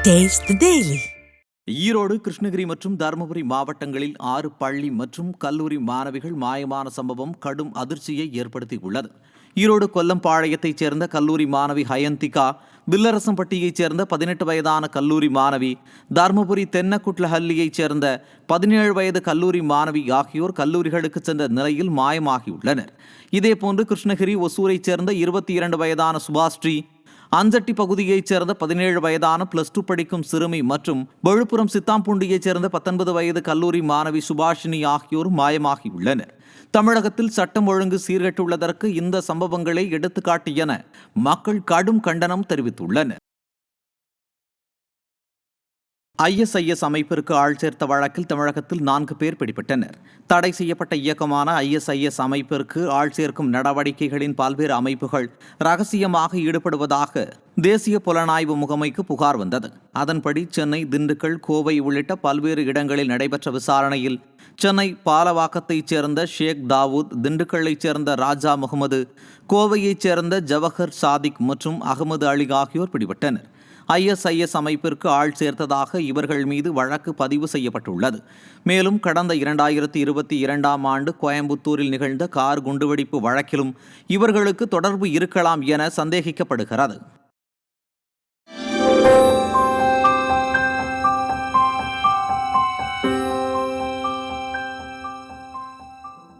Taste the Daily. Erode, Krishnagiri மற்றும் தருமபுரி மாவட்டங்களில் 6 பள்ளி மற்றும் கல்லூரி மாணவிகள் மாயமான சம்பவம் கடும் அதிர்ச்சியை ஏற்படுத்தியுள்ளது. ஈரோடு கொல்லம்பாளையத்தைச் சேர்ந்த கல்லூரி மாணவி ஹயந்திகா, வில்லரசம்பட்டியைச் சேர்ந்த 18 வயதான கல்லூரி மாணவி, தருமபுரி தென்னக்குட்லஹள்ளியைச் சேர்ந்த 17 வயது கல்லூரி மாணவி ஆகியோர் கல்லூரிகளுக்கு சென்ற நிலையில் மாயமாகியுள்ளனர். இதேபோன்று கிருஷ்ணகிரி ஒசூரைச் சேர்ந்த 22 வயதான சுபாஸ்ரீ, அஞ்சட்டி பகுதியைச் சேர்ந்த 17 வயதான +2 படிக்கும் சிறுமி மற்றும் விழுப்புரம் சித்தாம்பூண்டியைச் சேர்ந்த 19 வயது கல்லூரி மாணவி சுபாஷினி ஆகியோர் மாயமாகியுள்ளனர். தமிழகத்தில் சட்டம் ஒழுங்கு சீர்கெட்டுள்ளதற்கு இந்த சம்பவங்களை எடுத்துக்காட்டு என மக்கள் கடும் கண்டனம் தெரிவித்துள்ளனர். ISIS அமைப்பிற்கு ஆள் சேர்த்த வழக்கில் தமிழகத்தில் 4 பேர் பிடிபட்டனர். தடை செய்யப்பட்ட இயக்கமான ISIS அமைப்பிற்கு ஆள் சேர்க்கும் நடவடிக்கைகளின் பல்வேறு அமைப்புகள் ரகசியமாக ஈடுபடுவதாக தேசிய புலனாய்வு முகமைக்கு புகார் வந்தது. அதன்படி சென்னை, திண்டுக்கல், கோவை உள்ளிட்ட பல்வேறு இடங்களில் நடைபெற்ற விசாரணையில் சென்னை பாலவாக்கத்தைச் சேர்ந்த ஷேக் தாவூத், திண்டுக்கல்லைச் சேர்ந்த ராஜா முகமது, கோவையைச் சேர்ந்த ஜவஹர் சாதிக் மற்றும் அகமது அலி ஆகியோர் பிடிபட்டனர். ISIS அமைப்பிற்கு ஆள் சேர்த்ததாக இவர்கள் மீது வழக்கு பதிவு செய்யப்பட்டுள்ளது. மேலும் கடந்த 2022ஆம் ஆண்டு கோயம்புத்தூரில் நிகழ்ந்த கார் குண்டுவெடிப்பு வழக்கிலும் இவர்களுக்கு தொடர்பு இருக்கலாம் என சந்தேகிக்கப்படுகிறது.